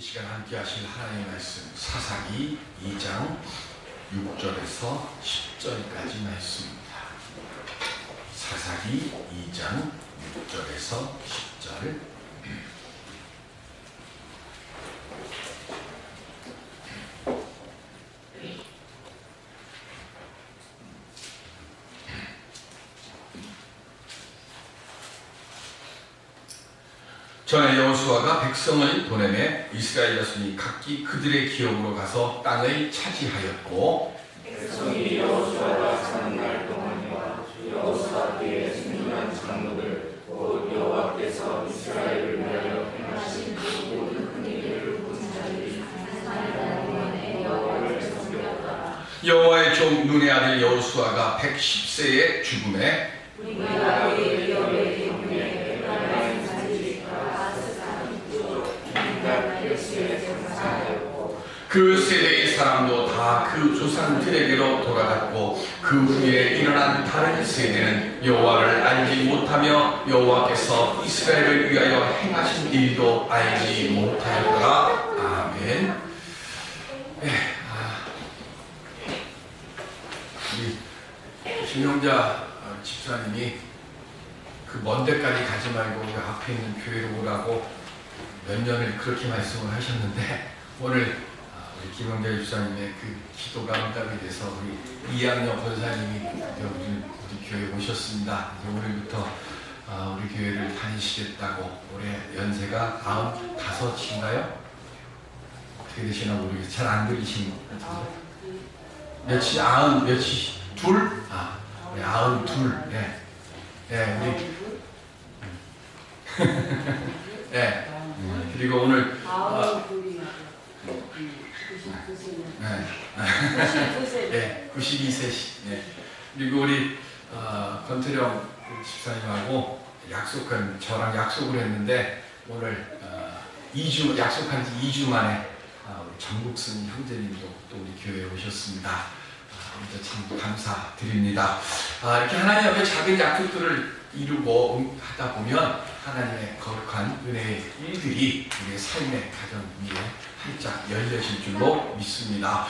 이 시간 함께 하실 하나님의 말씀 사사기 2장 6절에서 10절까지 말씀입니다. 사사기 2장 6절에서 10절. 전에 여호수아가 백성을 보내매 이스라엘 자손이 각기 그들의 기업으로 가서 땅을 차지하였고, 백성이 여호수아가 사는 날 동안에와 여호수아 때에 생존한 장로들 곧 여호와께서 이스라엘을 위하여 행하신 그 모든 큰 일을 본 자들이 사는 동안에 여호와를 섬겼다. 여호와의 종 눈의 아들 여호수아가 110세에 죽음에 우리가 그의 기업의 경륜에 에브라임 산지가 아스산 부족 인간 헬스에 생산하였고, 그 세대의 사람도 다 그 조상들에게로 돌아갔고, 그 후에 일어난 다른 세대는 여호와를 알지 못하며 여호와께서 이스라엘을 위하여 행하신 일도 알지 못하였더라. 아멘. 우리 김용자 집사님이 그 먼 데까지 가지 말고 우리 앞에 있는 교회로 오라고 몇 년을 그렇게 말씀을 하셨는데, 오늘 우리 김용자 집사님의 그 기도가 응답이 돼서 우리 이양여 권사님이 우리 교회에 오셨습니다. 오늘부터 우리 교회를 다니시겠다고. 올해 연세가 95인가요? 어떻게 되시나 모르겠어요. 잘 안 들리시는 것 같은데. 몇이 둘? 우리 92. 네. 네, 우리. 네. 그리고 오늘. 네, 92세시. 네. 그리고 우리 권태령 집사님하고 저랑 약속을 했는데, 오늘 2주 약속한 지 2주 만에 우리 정국순 형제님도 또 우리 교회에 오셨습니다. 참 감사드립니다. 이렇게 하나님 앞에 작은 약속들을 이루고 하다 보면 하나님의 거룩한 은혜의 일들이 우리의 삶의 가정 위에 활짝 열려질 줄로 믿습니다.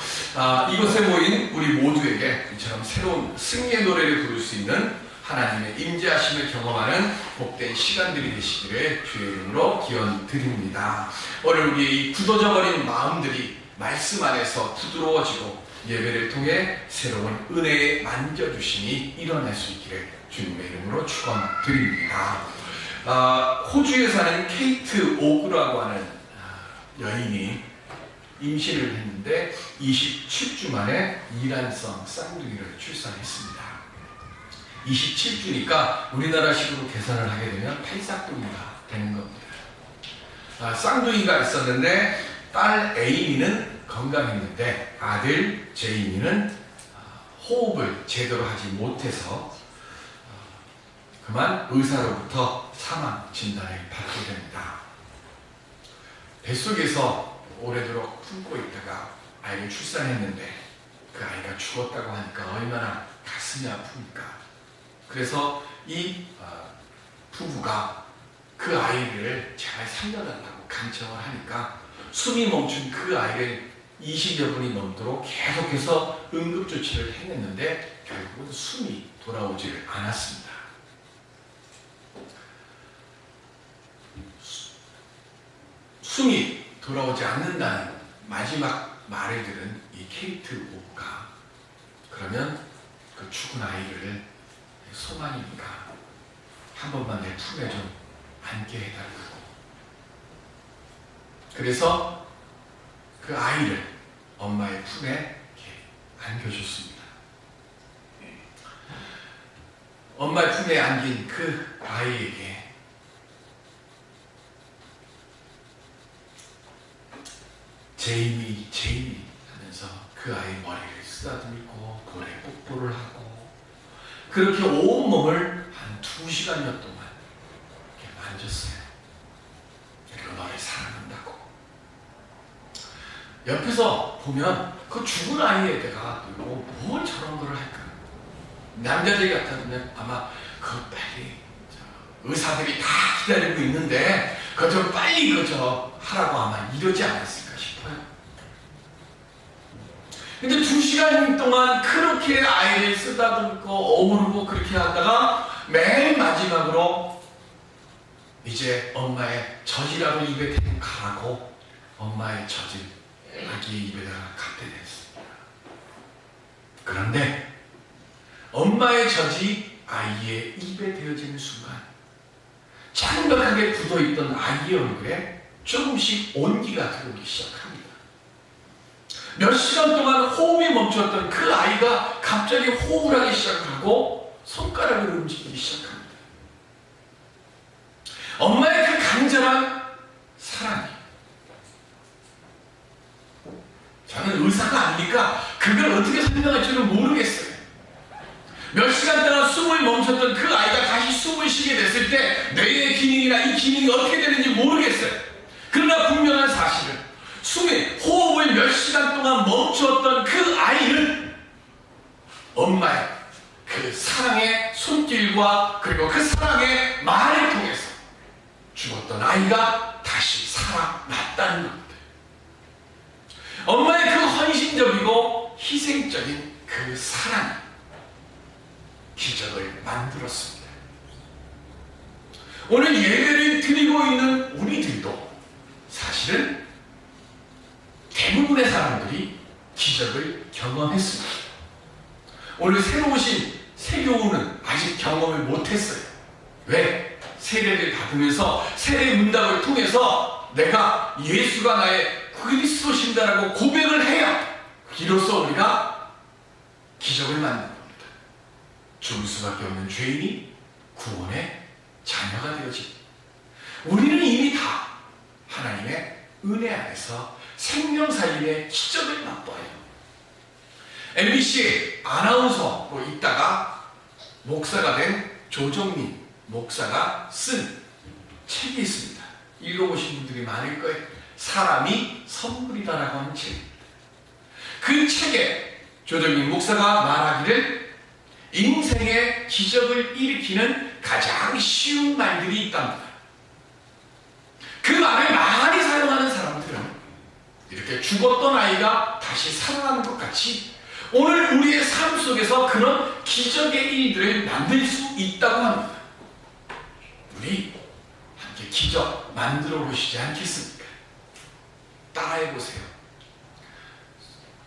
이곳에 모인 우리 모두에게 이처럼 새로운 승리의 노래를 부를 수 있는 하나님의 임재하심을 경험하는 복된 시간들이 되시기를 주의 이름으로 기원드립니다. 오늘 우리의 이 굳어져버린 마음들이 말씀 안에서 부드러워지고 예배를 통해 새로운 은혜의 만져주심이 일어날 수 있기를 주님의 이름으로 축원드립니다. 호주에 사는 케이트 오그라고 하는 여인이 임신을 했는데 27주 만에 이란성 쌍둥이를 출산했습니다. 27주니까 우리나라식으로 계산을 하게 되면 8싹둥이가 되는 겁니다. 쌍둥이가 있었는데 딸 에이미는 건강했는데 아들 제이미는 호흡을 제대로 하지 못해서 그만 의사로부터 사망 진단을 받게 됩니다. 뱃속에서 오래도록 품고 있다가 아이를 출산했는데 그 아이가 죽었다고 하니까 얼마나 가슴이 아픕니까? 그래서 이 부부가 그 아이를 제발 살려달라고 간청을 하니까 숨이 멈춘 그 아이를 20여 분이 넘도록 계속해서 응급조치를 해냈는데 결국은 숨이 돌아오지를 않았습니다. 숨이 돌아오지 않는다는 마지막 말을 들은 이 케이트 오브가 그러면 그 죽은 아이를 소망이니까 한 번만 내 품에 좀 안게 해달라고. 그래서 그 아이를 엄마의 품에 이렇게 안겨줬습니다. 엄마의 품에 안긴 그 아이에게 제이미 하면서 그 아이 머리를 쓰다듬고 볼에 뽀뽀를 하고 그렇게 온몸을 한 2시간여 동안 이렇게 만졌어요. 그리고 너를 사랑한다고. 옆에서 보면 그 죽은 아이에다가 뭘 저런 걸 할까? 남자들 같았으면 아마 그 빨리 의사들이 다 기다리고 있는데 그저 빨리 그저 하라고 아마 이러지 않았을까 싶어요. 근데 2시간 동안 그렇게 아이를 쓰다듬고 어무르고 그렇게 하다가 맨 마지막으로 이제 엄마의 젖이라도 입에 대고 가라고 엄마의 젖을 아기의 입에다가 갖다 댔습니다. 그런데 엄마의 젖이 아이의 입에 대어지는 순간 창백하게 굳어있던 아이의 얼굴에 조금씩 온기가 들어오기 시작합니다. 몇 시간 동안 호흡이 멈췄던 그 아이가 갑자기 호흡을 하기 시작하고 손가락을 움직이기 시작합니다. 엄마의 그 간절한 사랑이, 저는 의사가 아니니까 그걸 어떻게 설명할 줄은 모르겠어요. 몇 시간 동안 숨을 멈췄던 그 아이가 다시 숨을 쉬게 됐을 때 뇌의 기능이나 이 기능이 어떻게 되는지 모르겠어요. 그러나 분명한 사실은 호흡을 몇 시간 동안 멈추었던 그 아이는 엄마의 그 사랑의 손길과 그리고 그 사랑의 말을 통해서 죽었던 아이가 다시 살아났다는 겁니다. 엄마의 그 헌신적이고 희생적인 그 사랑이 기적을 만들었습니다. 오늘 예배를 드리고 있는 우리들도 사실은 대부분의 사람들이 기적을 경험했습니다. 오늘 새로 오신 세교우는 아직 경험을 못했어요. 왜? 세례를 받으면서 세례 문답을 통해서 내가 예수가 나의 그리스도신다라고 고백을 해야 비로소 우리가 기적을 만든 겁니다. 죽을 수밖에 없는 죄인이 구원의 자녀가 되어집니다. 우리는 이미 다 하나님의 은혜 안에서 생명살림의 기적을 맛봐요. MBC 아나운서로 있다가 목사가 된 조정민 목사가 쓴 책이 있습니다. 읽어보신 분들이 많을 거예요. 사람이 선물이다라고 하는 책입니다. 그 책에 조정민 목사가 말하기를 인생의 기적을 일으키는 가장 쉬운 말들이 있답니다. 그 말을 많이 사용하는 사람들은 이렇게 죽었던 아이가 다시 살아나는 것 같이 오늘 우리의 삶 속에서 그런 기적의 일들을 만들 수 있다고 합니다. 우리 함께 기적 만들어 보시지 않겠습니까? 따라해 보세요.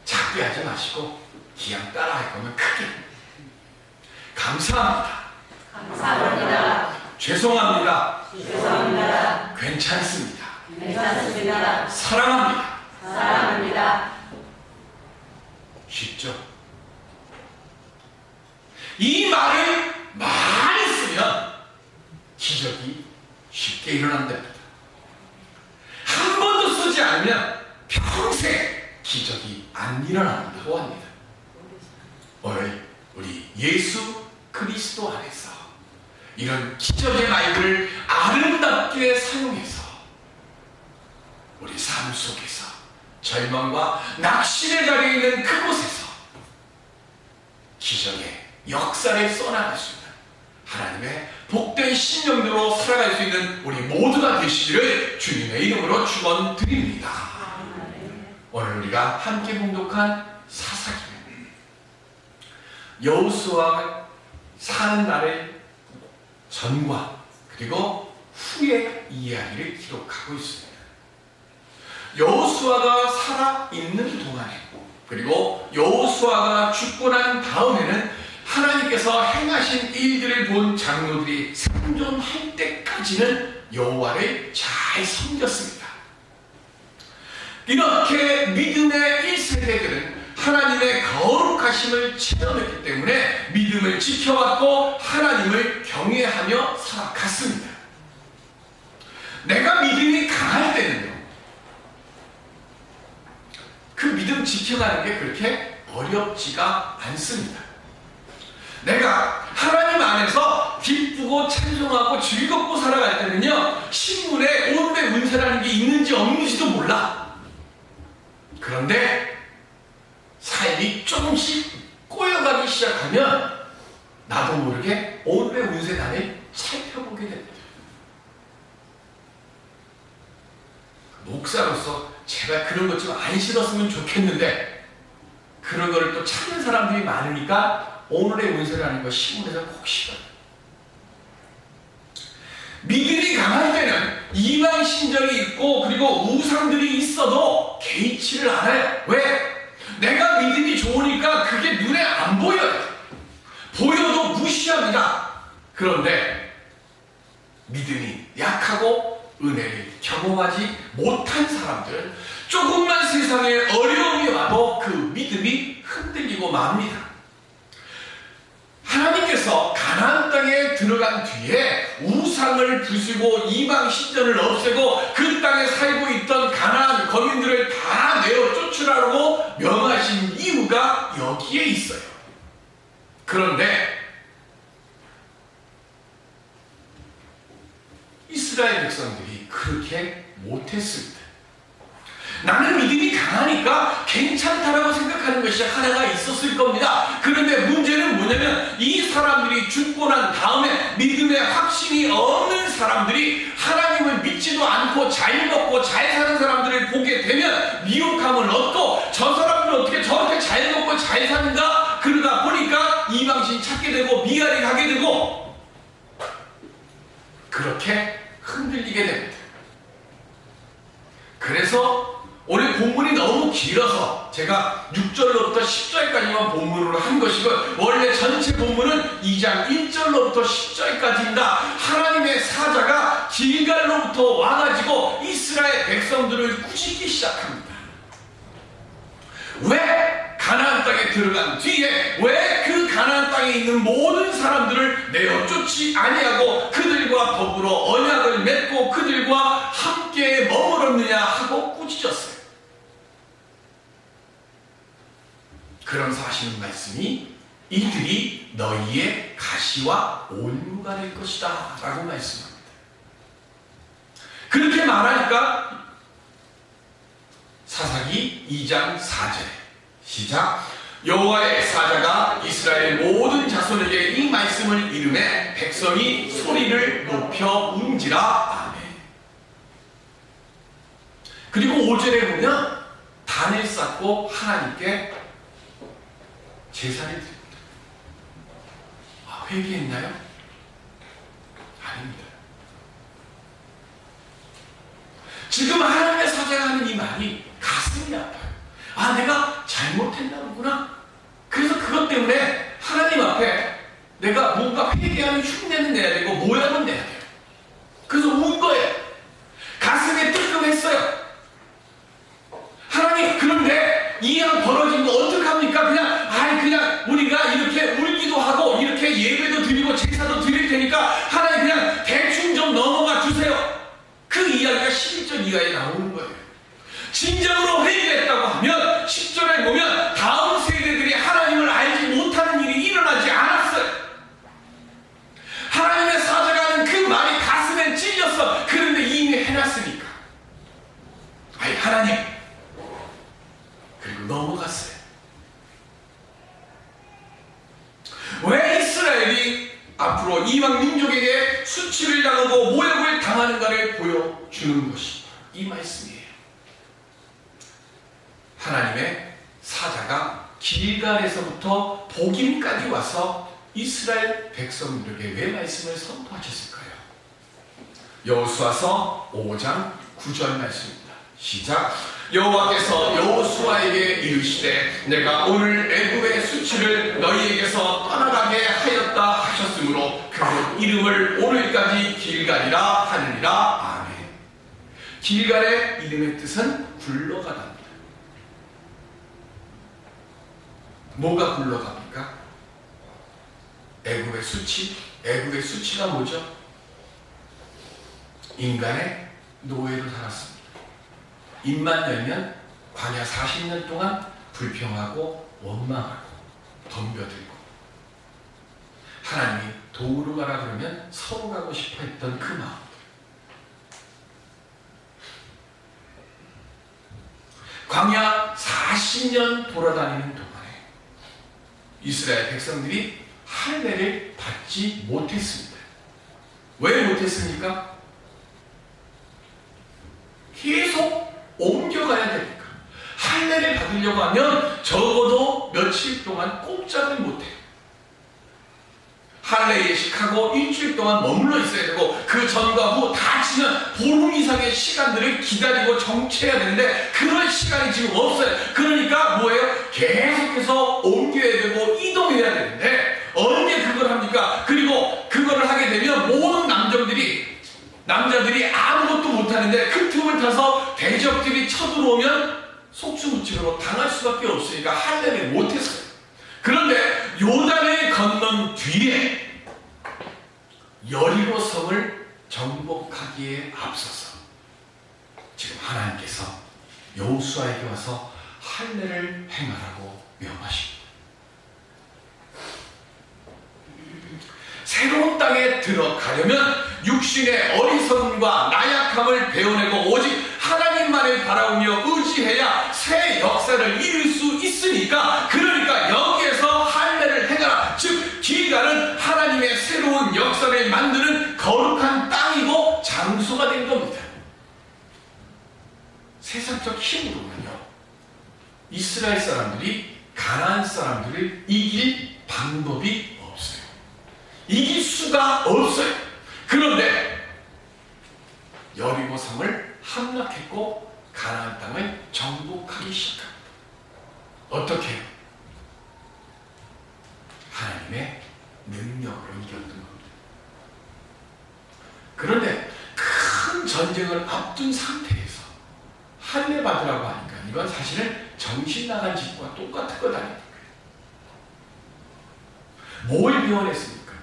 작게 하지 마시고 그냥 따라할 거면 크게. 감사합니다. 감사합니다. 죄송합니다. 죄송합니다. 괜찮습니다. 괜찮습니다. 사랑합니다. 사랑합니다. 쉽죠? 이 말을 많이 쓰면 기적이 쉽게 일어난답니다. 한 번도 쓰지 않으면 평생 기적이 안 일어난다고 합니다. 오늘 우리 예수 그리스도 안에서 이런 기적의 말들을 아름답게 사용해서 우리 삶 속에서 절망과 낙심의 자리에 있는 그곳에서 기적의 역사를 써나갈 수 있는 하나님의 복된 신령들로 살아갈 수 있는 우리 모두가 되시기를 주님의 이름으로 축원드립니다. 오늘 우리가 함께 봉독한 사사기는 여호수아가 사는 날의 전과 그리고 후의 이야기를 기록하고 있습니다. 여호수아가 살아있는 동안에 그리고 여호수아가 죽고 난 다음에는 하나님께서 행하신 일들을 본 장로들이 생존할 때까지는 여호와를 잘 섬겼습니다. 이렇게 믿음의 1세대들은 하나님의 거룩하심을 체험했기 때문에 믿음을 지켜왔고 하나님을 경외하며 살아갔습니다. 내가 믿음이 강할 때는요, 그 믿음 지켜가는 게 그렇게 어렵지가 않습니다. 내가 하나님 안에서 기쁘고 찬송하고 즐겁고 살아갈 때는요, 신문에 온배 운세라는 게 있는지 없는지도 몰라. 그런데 삶이 조금씩 꼬여가기 시작하면 나도 모르게 온배 운세단을 살펴보게 됩니다. 목사로서 제발 그런 것 좀 안 실었으면 좋겠는데 그런 거를 또 찾는 사람들이 많으니까 오늘의 운세를 하는 거 신문에서 꼭 실어요. 믿음이 강할 때는 이방 신전이 있고 그리고 우상들이 있어도 개의치를 않아요. 왜? 내가 믿음이 좋으니까 그게 눈에 안 보여요. 보여도 무시합니다. 그런데 믿음이 약하고 은혜를 경험하지 못한 사람들은 조금만 세상에 어려움이 와도 그 믿음이 흔들리고 맙니다. 하나님께서 가나안 땅에 들어간 뒤에 우상을 부수고 이방 신전을 없애고 그 땅에 살고 있던 가나안 거민들을 다 내어 쫓으라고 명하신 이유가 여기에 있어요. 그런데 이스라엘 백성들이 그렇게 못했습니다. 나는 믿음이 강하니까 괜찮다라고 생각하는 것이 하나가 있었을 겁니다. 그런데 문제는 뭐냐면 이 사람들이 죽고 난 다음에 믿음의 확신이 없는 사람들이 하나님을 믿지도 않고 잘 먹고 잘 사는 사람들을 보게 되면 미혹함을 얻고 저 사람들은 어떻게 저렇게 잘 먹고 잘 사는가? 그러다 보니까 이방신 찾게 되고 미아리 가게 되고 그렇게 흔들리게 됩니다. 그래서 오늘 본문이 너무 길어서 제가 6절로부터 10절까지만 본문으로 한 것이고 원래 전체 본문은 2장 1절로부터 10절까지입니다. 하나님의 사자가 길갈로부터 와가지고 이스라엘 백성들을 꾸짖기 시작합니다. 왜 가나안 땅에 들어간 뒤에 왜 그 가나안 땅에 있는 모든 사람들을 내어 쫓지 아니하고 그들과 더불어 언약을 맺고 그들과 함께 머물었느냐 하고 꾸짖었어요. 그러면서 하시는 말씀이 이들이 너희의 가시와 올무가 될 것이다 라고 말씀합니다. 그렇게 말하니까 사사기 2장 4절에 시작. 여호와의 사자가 이스라엘 모든 자손에게 이 말씀을 이르매 백성이 소리를 높여 운지라. 아멘. 그리고 5절에 보면 단을 쌓고 하나님께 제사를 드립니다. 회개했나요? 아닙니다. 지금 하나님의 사자가 하는 이 말이 가슴이 아파요. 내가 잘못했나 보구나. 그래서 그것 때문에 하나님 앞에 내가 뭔가 회개하는 흉내는 내야 되고 모양은 내야 돼요. 그래서 운 거예요. 가슴이 뜨끔했어요. 하나님, 그런데 이 양 벌어진 거 어떡합니까? 그냥 우리가 이렇게 울기도 하고 이렇게 예배도 드리고 제사도 드릴 테니까 하나님 그냥 대충 좀 넘어가 주세요. 그 이야기가 11절 이하에 나오는 거예요. 진정으로 회개했다고 하면 10절에 보면 다음 세대들이 하나님을 알지 못하는 일이 일어나지 않았어요. 하나님의 사자가 하는 그 말이 가슴에 찔렸어. 그런데 이미 해놨으니까 하나님, 그리고 넘어갔어요. 왜 이스라엘이 앞으로 이방 민족에게 수치를 당하고 모욕을 당하는가를 보여주는 것이 이 말씀이에요. 하나님의 사자가 길갈에서부터 복임까지 와서 이스라엘 백성들에게 왜 말씀을 선포하셨을까요? 여호수아서 5장 9절 말씀입니다. 시작. 여호와께서 여호수아에게 이르시되 내가 오늘 애굽의 수치를 너희에게서 떠나가게 하였다 하셨으므로 그 이름을 오늘까지 길갈이라 하느니라. 아멘. 길갈의 이름의 뜻은 굴러가다. 뭐가 굴러갑니까? 애굽의 수치. 애굽의 수치가 뭐죠? 인간의 노예로 살았습니다. 입만 열면 광야 40년 동안 불평하고 원망하고 덤벼들고 하나님이 도우러 가라 그러면 서로 가고 싶어 했던 그 마음. 광야 40년 돌아다니는 동안에 이스라엘 백성들이 할례를 받지 못했습니다. 왜 못했습니까? 계속 옮겨가야 됩니까? 할례를 받으려고 하면 적어도 며칠 동안 꼼짝을 못해요. 할례 예식하고 일주일 동안 머물러 있어야 되고 그 전과 후 다 지난 보름 이상의 시간들을 기다리고 정체해야 되는데 그런 시간이 지금 없어요. 그러니까 뭐예요? 계속해서 옮겨야 되고 이동해야 되는데 언제 그걸 합니까? 그리고 그거를 하게 되면 모든 남자들이 아무것도 못하는데 그 틈을 타서 대적들이 쳐들어오면 속수무책으로 당할 수밖에 없으니까 할례를 못했어요. 그런데 요단을 건넌 뒤에 여리고 성을 정복하기에 앞서서 지금 하나님께서 여호수아에게 와서 할례를 행하라고 명하십니다. 새로운 땅에 들어가려면 육신의 어리석음과 나약함을 베어내고 오직 하나님만을 바라보며 의지해야 새 역사를 이룰 수 있으니까, 그러니까 여기에서 할례를 행하라. 즉 길갈은 하나님의 새로운 역사를 만드는 거룩한 땅이고 장소가 된 겁니다. 세상적 힘으로는요 이스라엘 사람들이 가나안 사람들을 이길 방법이 없어요. 이길 수가 없어요. 그런데 여리고 성을 함락했고 가나안 땅을 정복하기 시작합니다. 어떻게 해요? 하나님의 능력으로 이겼던 겁니다. 그런데 큰 전쟁을 앞둔 상태에서 할례 받으라고 하니까 이건 사실은 정신 나간 짓과 똑같은 것 아닙니까? 뭘 비워냈습니까?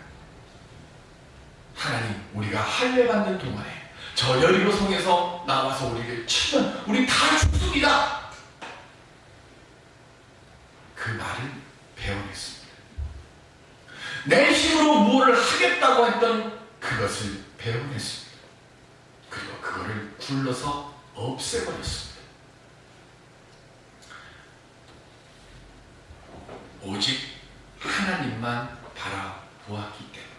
하나님, 우리가 할례 받는 동안에 저 여리고 성에서 나와서 우리를 치면 우리 다 죽습니다. 그 말을 배워냈습니다. 내 힘으로 무엇을 하겠다고 했던 그것을 배워냈습니다. 그리고 그거를 굴러서 없애버렸습니다. 오직 하나님만 바라보았기 때문에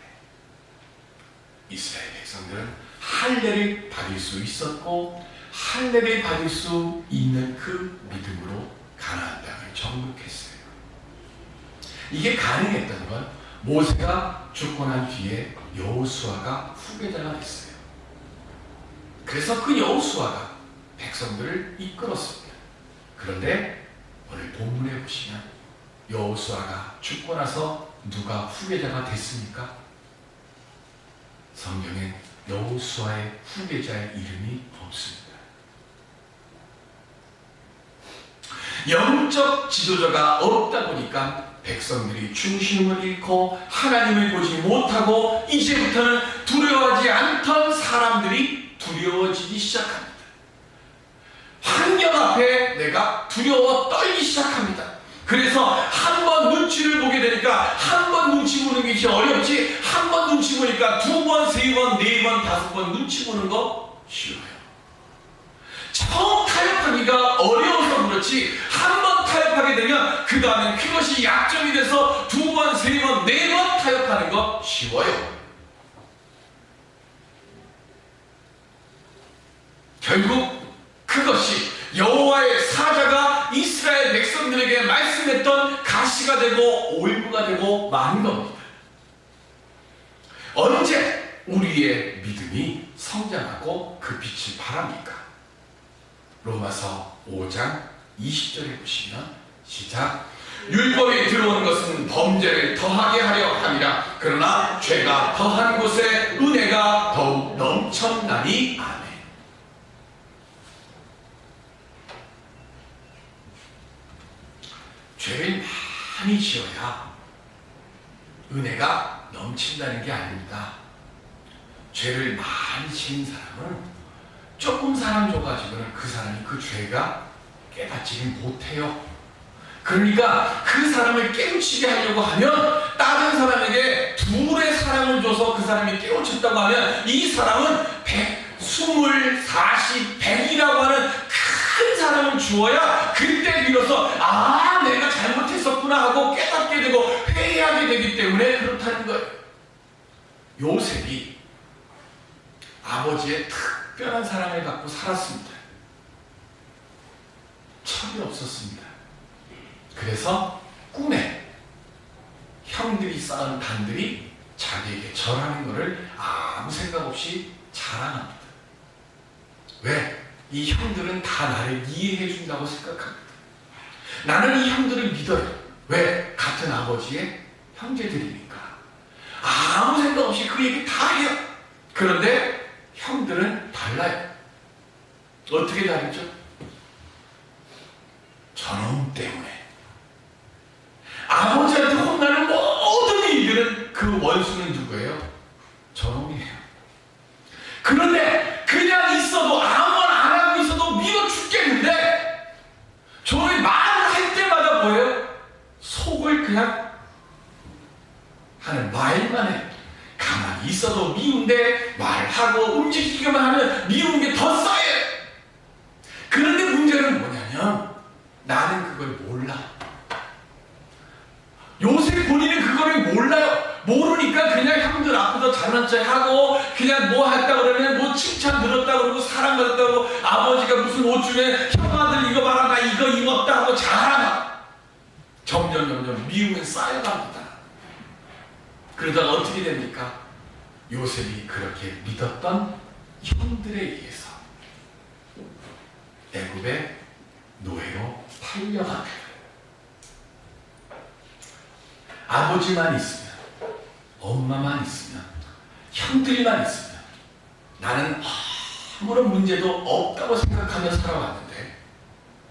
이스라엘 백성들은 할례를 받을 수 있었고 할례를 받을 수 있는 그 믿음으로 가나안 땅을 정복했어요. 이게 가능했던 건 모세가 죽고 난 뒤에 여호수아가 후계자가 됐어요. 그래서 그 여호수아가 백성들을 이끌었습니다. 그런데 오늘 본문에 보시면 여호수아가 죽고 나서 누가 후계자가 됐습니까? 성경엔 여호수아의 후계자의 이름이 없습니다. 영적 지도자가 없다 보니까 백성들이 중심을 잃고 하나님을 보지 못하고 이제부터는 두려워하지 않던 사람들이 두려워지기 시작합니다. 환경 앞에 내가 두려워 떨기 시작합니다. 그래서 한 번 눈치를 보게 되니까 한 번 눈치 보는 것이 어렵지, 한 번 눈치 보니까 두 번, 세 번, 네 번, 다섯 번 눈치 보는 거 쉬워요. 처음 타협하기가 어려워서 그렇지 한 번 타협하게 되면 그 다음엔 그것이 약점이 돼서 두 번, 세 번, 네 번 타협하는 거 쉬워요. 결국 그것이 여호와의 사자가 이스라엘 백성들에게 말씀했던 가시가 되고 올무가 되고 만 겁니다. 언제 우리의 믿음이 성장하고 그 빛을 발합니까? 로마서 5장 20절에 보시면 시작. 율법이 들어온 것은 범죄를 더하게 하려 함이라. 그러나 죄가 더한 곳에 은혜가 더욱 넘쳤나니. 아멘. 죄를 많이 지어야 은혜가 넘친다는 게 아닙니다. 죄를 많이 지은 사람은 조금 사람 줘가지고는 그 사람이 그 죄가 깨닫지 못해요. 그러니까 그 사람을 깨우치게 하려고 하면 다른 사람에게 둘의 사랑을 줘서 그 사람이 깨우쳤다고 하면 이 사람은 100, 20, 40, 100이라고 하는 큰 사람을 주어야 그때 비로소 아 내가 잘못했었구나 하고 깨닫게 되고 회개하게 되기 때문에 그렇다는 거예요. 요셉이 아버지의 특별한 사랑을 받고 살았습니다. 철이 없었습니다. 그래서 꿈에 형들이 쌓은 단들이 자기에게 절하는 것을 아무 생각 없이 자랑합니다. 왜? 이 형들은 다 나를 이해해 준다고 생각합니다. 나는 이 형들을 믿어요. 왜? 같은 아버지의 형제들이니까. 아무 생각 없이 그 얘기 다 해요. 그런데 형들은 달라요. 어떻게 다르죠? 저놈 때문에. 아버지한테 혼나는 모든 일들은 그 원수는 누구예요? 저놈이에요. 그런데 그냥 있어도 아무거나 안 하고 있어도 믿어 죽겠는데 저놈이 말을 할 때마다 뭐예요? 속을 그냥 하는 말만 해. 가만히 있어도 미운데 말하고 움직이기만 하면 미운 게 더 쌓여요. 그런데 문제는 뭐냐면 나는 그걸 몰라. 요새 본인은 그거를 몰라요. 모르니까 그냥 형들 앞에서 잘난 척 하고 그냥 뭐 했다 그러면 뭐 칭찬 들었다 그러고 사랑받았다 그러고 아버지가 무슨 옷 주면 형아들 이거 봐라 나 이거 입었다 하고 자랑하고 점점 미움은 쌓여갑니다. 그러다가 어떻게 됩니까? 요셉이 그렇게 믿었던 형들에 의해서 애굽의 노예로 팔려갑니다. 아버지만 있으면, 엄마만 있으면, 형들만 있으면 나는 아무런 문제도 없다고 생각하며 살아왔는데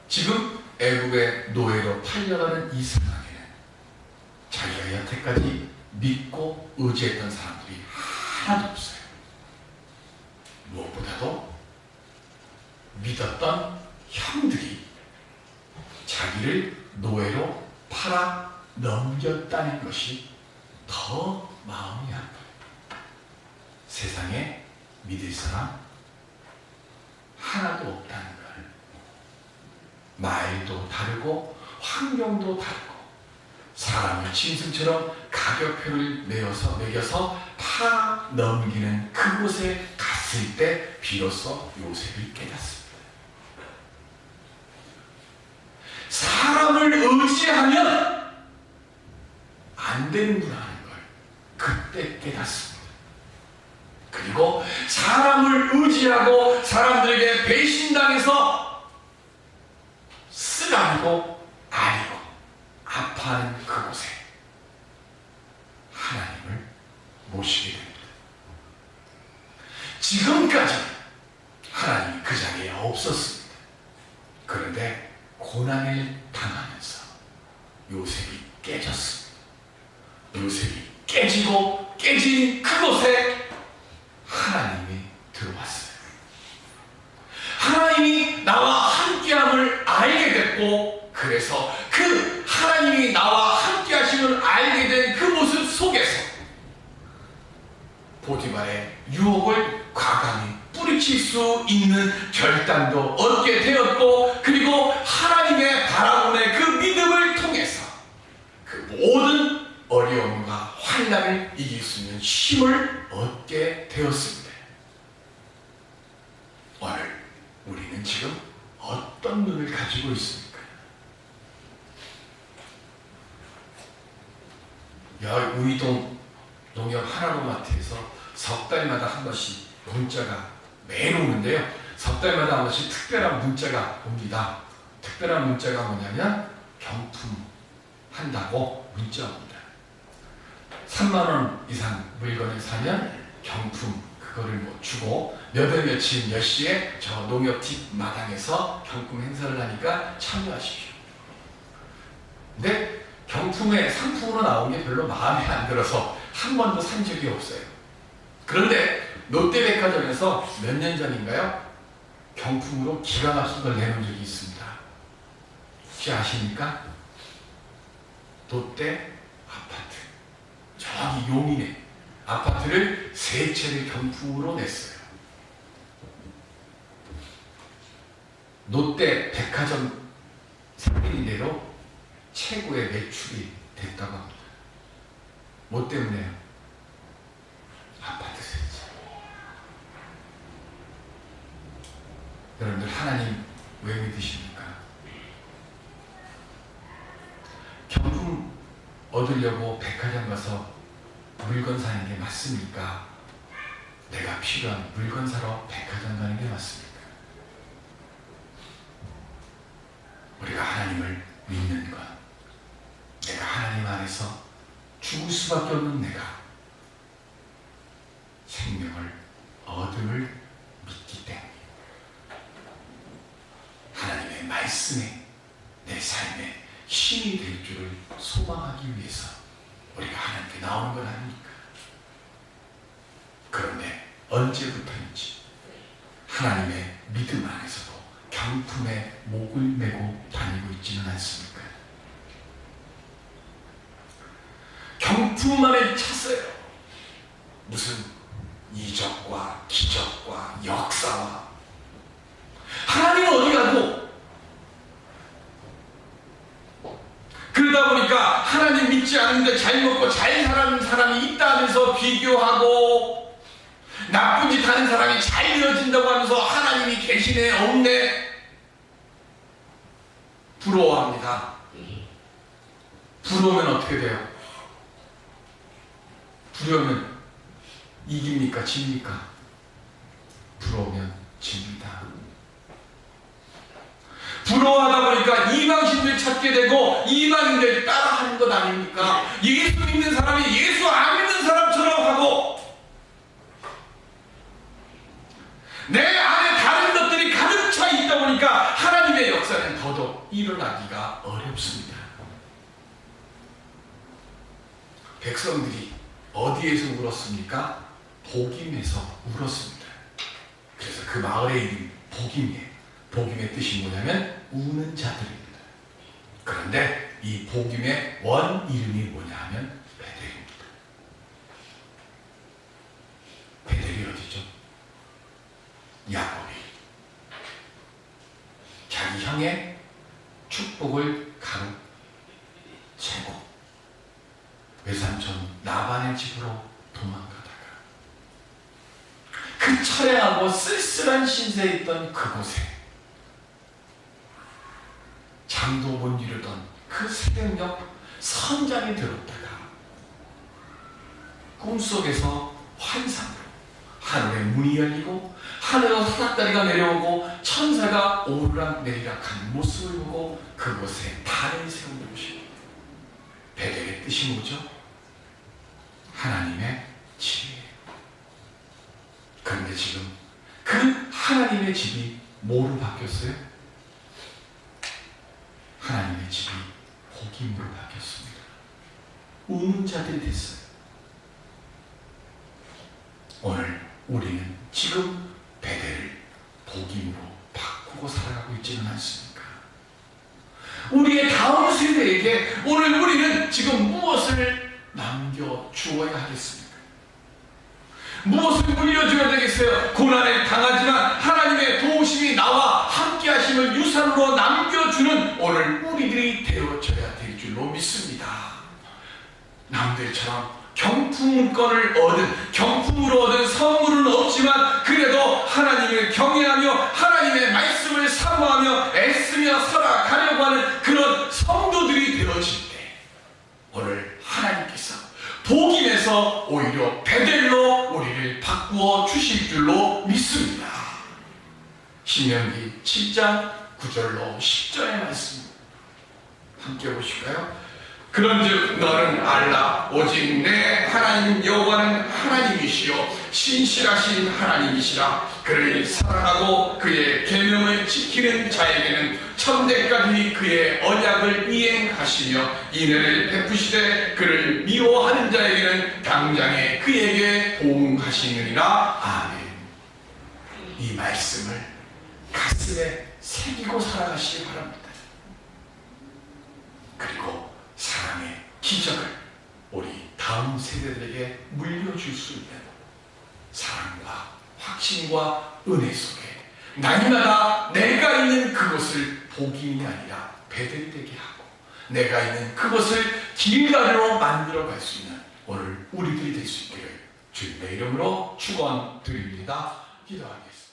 지금 애굽의 노예로 팔려가는 이 상황에는 자기가 여태까지 믿고 의지했던 사람들이 하나도 없어요. 무엇보다도 믿었던 형들이 자기를 노예로 팔아 넘겼다는 것이 더 마음이 아파요. 세상에 믿을 사람 하나도 없다는 걸. 말도 다르고 환경도 다르고 사람을 짐승처럼 가격표를 매겨서 팔아 넘기는 그곳에 갔을 때 비로소 요셉이 깨닫습니다. 사람을 의지하면 안 되는구나 하는 걸 그때 깨닫습니다. 그리고 사람을 의지하고 사람들에게 배신당해서 쓰라리고 아리고 아파하는 그곳에 하나님을 모시게 됩니다. 지금까지 하나님이 그 자리에 없었습니다. 그런데 고난을 당하면서 요셉이 깨졌습니다. 요셉이 깨지고 깨진 그곳에 하나님이 들어왔어요. 하나님이 나와 함께함을 알게 됐고 그래서 그 하나님이 나와 함께 하심을 알게 된 그 모습 속에서 보디발의 유혹을 과감히 뿌리칠 수 있는 결단도 얻게 되었고 그리고 하나님의 바라봄의 그 믿음을 통해서 그 모든 어려움과 환난을 이길 수 있는 힘을 얻게 되었습니다. 오늘 우리는 지금 어떤 눈을 가지고 있습니까? 우이동 농협 하나로마트에서 석 달마다 한 번씩 문자가 매일 오는데요. 석 달마다 한 번씩 특별한 문자가 옵니다. 특별한 문자가 뭐냐면 경품 한다고 문자 옵니다. 3만 원 이상 물건을 사면 경품 그거를 뭐 주고 몇월 며칠 몇 시에 저 농협집 마당에서 경품 행사를 하니까 참여하십시오. 근데 경품에 상품으로 나온 게 별로 마음에 안 들어서 한 번도 산 적이 없어요. 그런데 롯데백화점에서 몇 년 전인가요? 경품으로 기가 막힌 걸 내놓은 적이 있습니다. 혹시 아십니까? 롯데 아파트. 저기 용인에 아파트를 3채를 경품으로 냈어요. 롯데 백화점 생일대로 최고의 매출이 됐다고 합니다. 뭐 때문에요? 아파트 세제. 여러분들 하나님 왜 믿으십니까? 얻으려고 백화점 가서 물건 사는 게 맞습니까? 내가 필요한 물건 사러 백화점 가는 게 맞습니까? 우리가 하나님을 믿는 것, 내가 하나님 안에서 죽을 수밖에 없는 내가 생명을 얻음을 믿기 때문에 하나님의 말씀에 내 삶에 힘이 될 줄을 소망하기 위해서 우리가 하나님께 나오는 건 아닙니까? 그런데 언제부터인지 하나님의 믿음 안에서도 경품에 목을 메고 다니고 있지는 않습니까? 경품만을 찾아요. 무슨 이적과 기적과 역사와 하나님은 어디 가고 그러다 보니까 하나님 믿지 않는데 잘 먹고 잘 사는 사람이 있다면서 비교하고 나쁜 짓 하는 사람이 잘 되어진다고 하면서 하나님이 계시네 없네 부러워합니다. 부러우면 어떻게 돼요? 부러우면 이깁니까? 집니까? 부러우면 집니다. 부러워하다 보니까 이방신들 찾게 되고 이방인들 따라하는 것 아닙니까? 예수 믿는 사람이 예수 안 믿는 사람처럼 하고 내 안에 다른 것들이 가득 차 있다 보니까 하나님의 역사는 더더욱 일어나기가 어렵습니다. 백성들이 어디에서 울었습니까? 복임에서 울었습니다. 그래서 그 마을의 이름이 복임이에요. 복임의 뜻이 뭐냐면 우는 자들입니다. 그런데 이 복임의 원 이름이 뭐냐 하면 베델입니다. 베델이 어디죠? 야곱이 자기 형의 축복을 가로채고 외삼촌 라반의 집으로 도망가다가 그 처량하고 쓸쓸한 신세에 있던 그곳에 잠도 못 이루던 그 새벽녘 선장이 들었다가 꿈속에서 환상으로 하늘의 문이 열리고 하늘에서 사닥다리가 내려오고 천사가 오르락 내리락 하는 모습을 보고 그곳에 단을 세운 곳이 베델의 뜻이 뭐죠? 하나님의 집이에요. 그런데 지금 그 하나님의 집이 뭐로 바뀌었어요? 하나님의 집이 복임으로 바뀌었습니다. 우는 자들이 됐어요. 오늘 우리는 지금 베델을 복임으로 바꾸고 살아가고 있지는 않습니까? 우리의 다음 세대에게 오늘 우리는 지금 무엇을 남겨주어야 하겠습니까? 무엇을 물려줘야 되겠어요? 고난을 당하지만 하나님의 도우심이 나와 함께 하심을 유산으로 남겨주는 오늘 우리들이 되어져야 될 줄로 믿습니다. 남들처럼 경품권을 경품으로 얻은 선물은 없지만 그래도 하나님을 경외하며 하나님의 말씀을 사모하며 애쓰며 살아가려고 하는 그런 성도들이 되어질 때 오늘 하나님께서 복임에서 오히려 베델로 우리를 바꾸어 주실 줄로 믿습니다. 신명기 7장 9절로 10절의 말씀 함께 보실까요? 그런즉 너는 알라 오직 내 하나님 여호와는 하나님이시요 신실하신 하나님이시라. 그를 사랑하고 그의 계명을 지키는 자에게는 천대까지 그의 언약을 이행하시며 인애를 베푸시되 그를 미워하는 자에게는 당장에 그에게 보응하시느니라. 아멘. 이 말씀을 가슴에 새기고 살아가시기 바랍니다. 그리고 사랑의 기적을 우리 다음 세대들에게 물려줄 수 있는 사랑과 확신과 은혜 속에 날마다 내가 있는 그곳을 복임이 아니라 베델이 되게 하고 내가 있는 그곳을 길가로 만들어 갈 수 있는 오늘 우리들이 될 수 있기를 주님의 이름으로 축원드립니다. 기도하겠습니다.